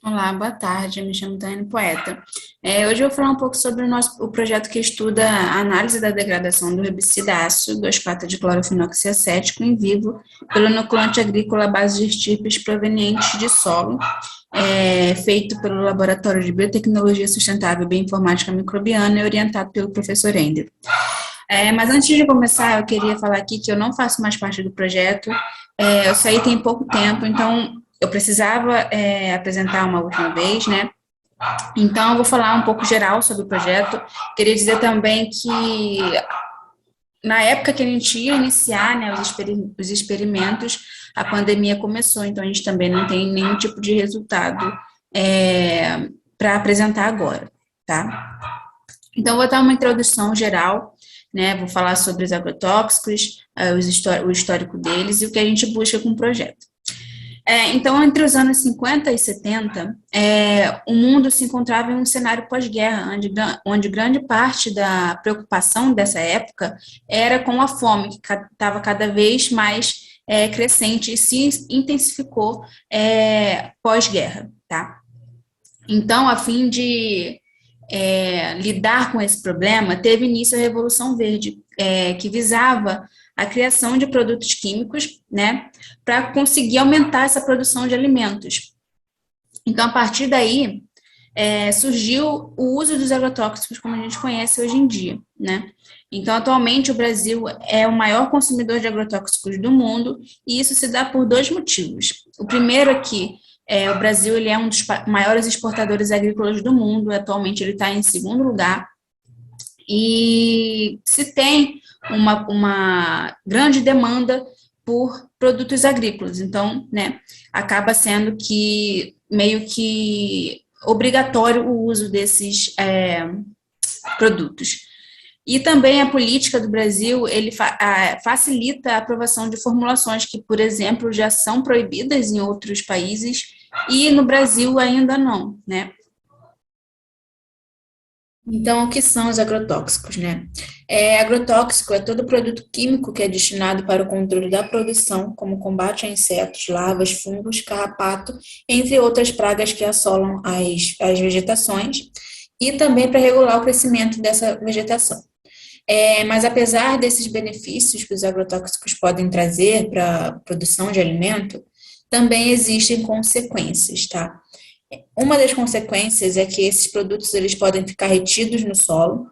Olá, boa tarde. Eu me chamo Dani Poeta. Hoje eu vou falar um pouco sobre o projeto que estuda a análise da degradação do herbicida ácido 2,4-diclorofenoxiacético em vivo pelo inoculante agrícola à base de estirpes provenientes de solo, feito pelo Laboratório de Biotecnologia Sustentável e Bioinformática Microbiana e orientado pelo professor Ender. Mas antes de começar, eu queria falar aqui que eu não faço mais parte do projeto. Eu saí tem pouco tempo, então eu precisava apresentar uma última vez, né? Então, eu vou falar um pouco geral sobre o projeto. Queria dizer também que na época que a gente ia iniciar, né, os experimentos, a pandemia começou, então a gente também não tem nenhum tipo de resultado para apresentar agora, tá? Então, eu vou dar uma introdução geral, né? Vou falar sobre os agrotóxicos, o histórico deles e o que a gente busca com o projeto. Então, entre os anos 50 e 70, o mundo se encontrava em um cenário pós-guerra, onde grande parte da preocupação dessa época era com a fome, que estava cada vez mais crescente e se intensificou pós-guerra, tá? Então, a fim de lidar com esse problema, teve início a Revolução Verde, que visava a criação de produtos químicos, né, para conseguir aumentar essa produção de alimentos. Então, a partir daí, surgiu o uso dos agrotóxicos como a gente conhece hoje em dia, né? Então, atualmente, o Brasil é o maior consumidor de agrotóxicos do mundo, e isso se dá por dois motivos. O primeiro é que o Brasil ele é um dos maiores exportadores agrícolas do mundo, atualmente ele está em segundo lugar, e se tem uma grande demanda por produtos agrícolas. Então, né, acaba sendo que meio que obrigatório o uso desses produtos. E também a política do Brasil, ele facilita a aprovação de formulações que, por exemplo, já são proibidas em outros países e no Brasil ainda não, né? Então, o que são os agrotóxicos, né? Agrotóxico é todo produto químico que é destinado para o controle da produção, como combate a insetos, larvas, fungos, carrapato, entre outras pragas que assolam as vegetações, e também para regular o crescimento dessa vegetação. Mas apesar desses benefícios que os agrotóxicos podem trazer para a produção de alimento, também existem consequências, tá? Uma das consequências é que esses produtos eles podem ficar retidos no solo,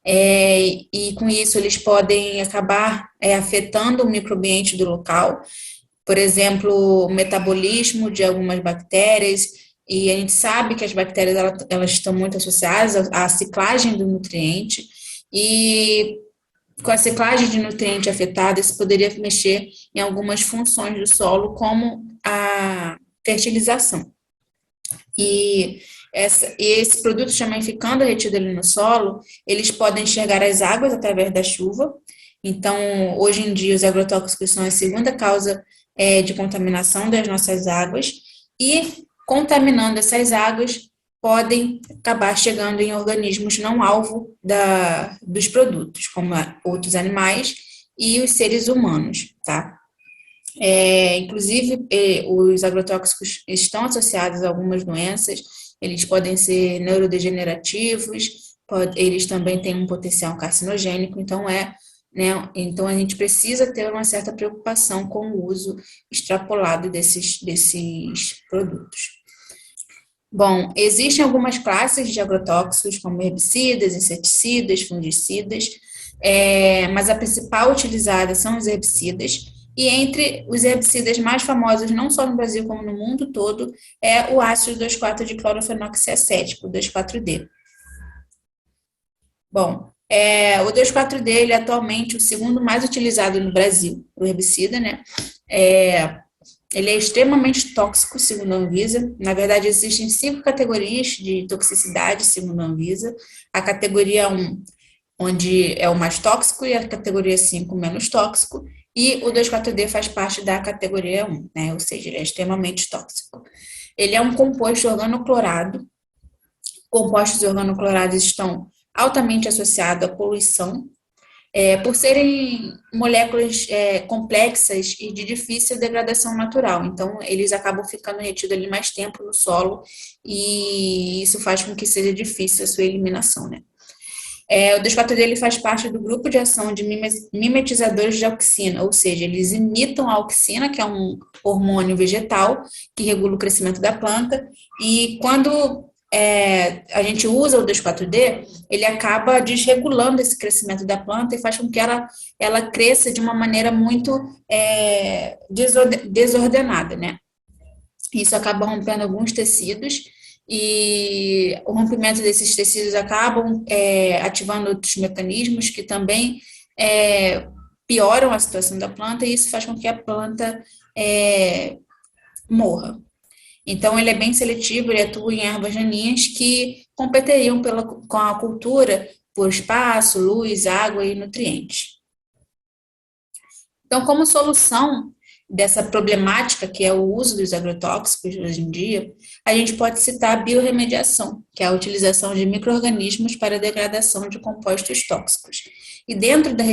e com isso eles podem acabar afetando o microambiente do local, por exemplo, o metabolismo de algumas bactérias, e a gente sabe que as bactérias elas estão muito associadas à ciclagem do nutriente, e com a ciclagem de nutriente afetada, isso poderia mexer em algumas funções do solo, como a fertilização. E esse produto também ficando retido ali no solo, eles podem enxergar as águas através da chuva. Então, hoje em dia, os agrotóxicos são a segunda causa de contaminação das nossas águas, e contaminando essas águas, podem acabar chegando em organismos não alvo dos produtos, como outros animais e os seres humanos, tá? Inclusive, os agrotóxicos estão associados a algumas doenças, eles podem ser neurodegenerativos, eles também têm um potencial carcinogênico, então né, então a gente precisa ter uma certa preocupação com o uso extrapolado desses produtos. Bom, existem algumas classes de agrotóxicos, como herbicidas, inseticidas, fungicidas, mas a principal utilizada são os herbicidas, e entre os herbicidas mais famosos, não só no Brasil como no mundo todo, é o ácido 2,4-diclorofenoxiacético, 2,4-D. Bom, o 2,4-D ele é atualmente o segundo mais utilizado no Brasil, o herbicida, né? Ele é extremamente tóxico, segundo a Anvisa. Na verdade, existem 5 categorias de toxicidade, segundo a Anvisa. A categoria 1, onde é o mais tóxico, e a categoria 5, menos tóxico. E o 2,4-D faz parte da categoria 1, né? Ou seja, ele é extremamente tóxico. Ele é um composto organoclorado. Compostos organoclorados estão altamente associados à poluição, por serem moléculas complexas e de difícil degradação natural. Então, eles acabam ficando retidos ali mais tempo no solo e isso faz com que seja difícil a sua eliminação, né? O 2,4-D ele faz parte do grupo de ação de mimetizadores de auxina, ou seja, eles imitam a auxina, que é um hormônio vegetal que regula o crescimento da planta, e quando a gente usa o 2,4-D, ele acaba desregulando esse crescimento da planta e faz com que ela cresça de uma maneira muito desordenada, né? Isso acaba rompendo alguns tecidos e o rompimento desses tecidos acabam ativando outros mecanismos que também pioram a situação da planta e isso faz com que a planta morra. Então, ele é bem seletivo, ele atua em ervas daninhas que competeriam com a cultura por espaço, luz, água e nutrientes. Então, como solução dessa problemática que é o uso dos agrotóxicos hoje em dia, a gente pode citar a biorremediação, que é a utilização de micro-organismos para a degradação de compostos tóxicos. E dentro da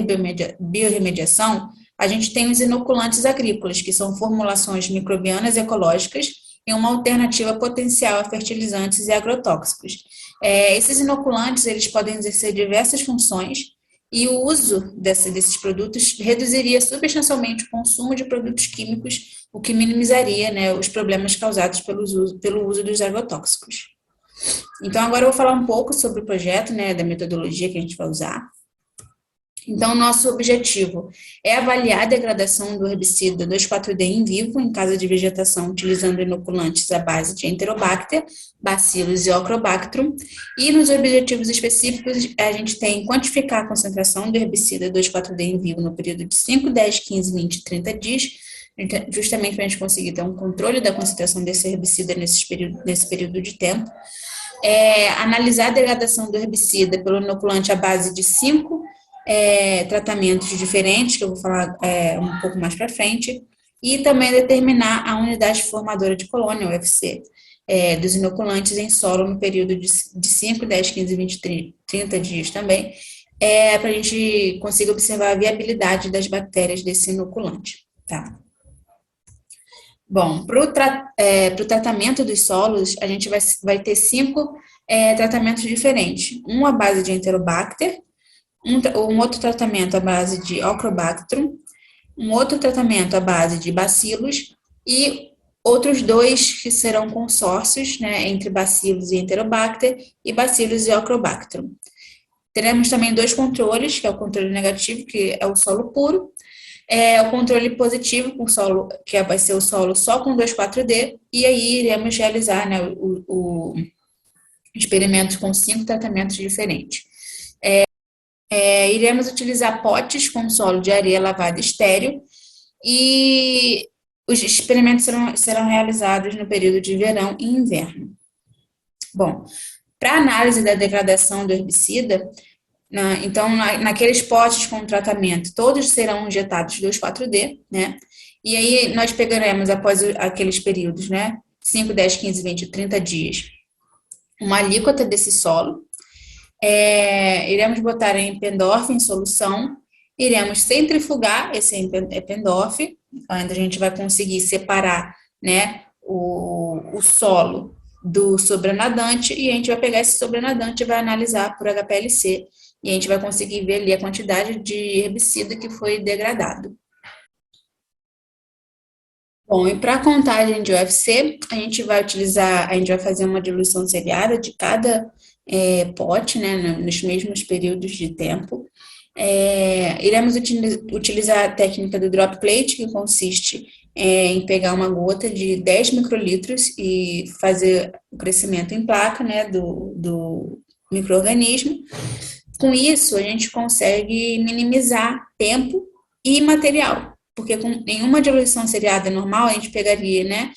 biorremediação, a gente tem os inoculantes agrícolas, que são formulações microbianas ecológicas e uma alternativa potencial a fertilizantes e agrotóxicos. Esses inoculantes, eles podem exercer diversas funções, e o uso desses produtos reduziria substancialmente o consumo de produtos químicos, o que minimizaria, né, os problemas causados pelo uso dos agrotóxicos. Então, agora eu vou falar um pouco sobre o projeto, né, da metodologia que a gente vai usar. Então, nosso objetivo é avaliar a degradação do herbicida 2,4-D em vivo em casa de vegetação, utilizando inoculantes à base de Enterobacter, Bacillus e Ochrobactrum. E nos objetivos específicos, a gente tem quantificar a concentração do herbicida 2,4-D em vivo no período de 5, 10, 15, 20 e 30 dias, justamente para a gente conseguir ter um controle da concentração desse herbicida nesse período de tempo. Analisar a degradação do herbicida pelo inoculante à base de 5 tratamentos diferentes, que eu vou falar um pouco mais para frente, e também determinar a unidade formadora de colônia, o UFC, dos inoculantes em solo no período de 5, 10, 15, 20, 30 dias também, para a gente conseguir observar a viabilidade das bactérias desse inoculante, tá? Bom, para o tratamento dos solos, a gente vai ter 5 tratamentos diferentes. Um à base de Enterobacter, um outro tratamento à base de Ochrobactrum, um outro tratamento à base de Bacillus e outros 2 que serão consórcios, né, entre Bacillus e Enterobacter e Bacillus e Ochrobactrum. Teremos também 2 controles, que é o controle negativo, que é o solo puro, o controle positivo, com solo, que vai ser o solo só com 2,4-D, e aí iremos realizar, né, o experimento com 5 tratamentos diferentes. Iremos utilizar potes com solo de areia lavada estéril e os experimentos serão realizados no período de verão e inverno. Bom, para análise da degradação do herbicida, então, naqueles potes com tratamento, todos serão injetados 2,4-D, né? E aí nós pegaremos, após aqueles períodos, né? 5, 10, 15, 20, 30 dias, uma alíquota desse solo. Iremos botar em Eppendorf em solução, iremos centrifugar esse Eppendorf, onde a gente vai conseguir separar, né, o solo do sobrenadante, e a gente vai pegar esse sobrenadante e vai analisar por HPLC, e a gente vai conseguir ver ali a quantidade de herbicida que foi degradado. Bom, e para a contagem de UFC, a gente vai fazer uma diluição seriada de cada pote, né, nos mesmos períodos de tempo. Iremos utilizar a técnica do drop plate, que consiste em pegar uma gota de 10 microlitros e fazer o crescimento em placa, né, do micro-organismo. Com isso, a gente consegue minimizar tempo e material, porque em uma diluição seriada normal, a gente pegaria, né,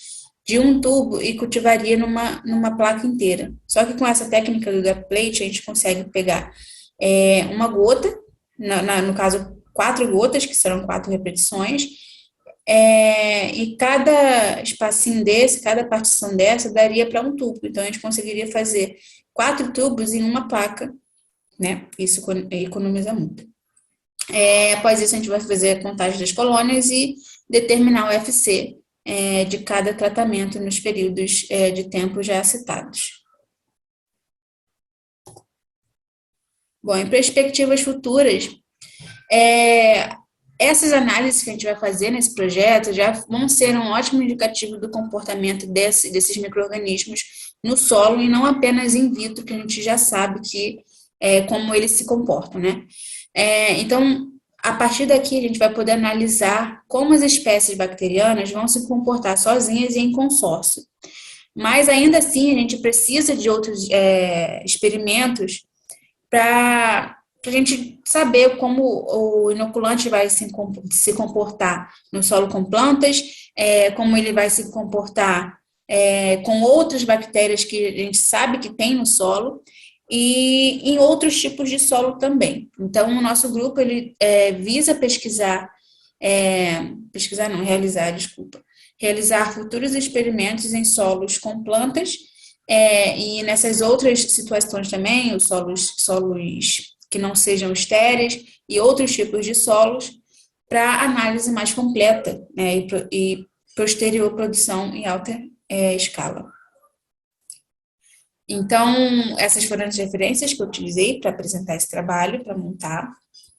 de um tubo e cultivaria numa placa inteira. Só que com essa técnica do drop plate, a gente consegue pegar uma gota, no caso, 4 gotas, que serão 4 repetições, e cada espacinho desse, cada partição dessa, daria para um tubo. Então, a gente conseguiria fazer 4 tubos em uma placa, né? Isso economiza muito. Após isso, a gente vai fazer a contagem das colônias e determinar o FC de cada tratamento nos períodos de tempo já citados. Bom, em perspectivas futuras, essas análises que a gente vai fazer nesse projeto já vão ser um ótimo indicativo do comportamento desses micro-organismos no solo e não apenas in vitro, que a gente já sabe como eles se comportam, né? Então, a partir daqui, a gente vai poder analisar como as espécies bacterianas vão se comportar sozinhas e em consórcio. Mas, ainda assim, a gente precisa de outros experimentos para a gente saber como o inoculante vai se comportar no solo com plantas, como ele vai se comportar com outras bactérias que a gente sabe que tem no solo e em outros tipos de solo também. Então, o nosso grupo ele visa realizar, desculpa, realizar futuros experimentos em solos com plantas e nessas outras situações também, os solos que não sejam estéreis e outros tipos de solos, para análise mais completa, né, e posterior produção em alta escala. Então, essas foram as referências que eu utilizei para apresentar esse trabalho, para montar.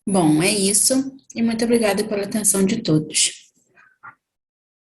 Bom, é isso, e muito obrigada pela atenção de todos.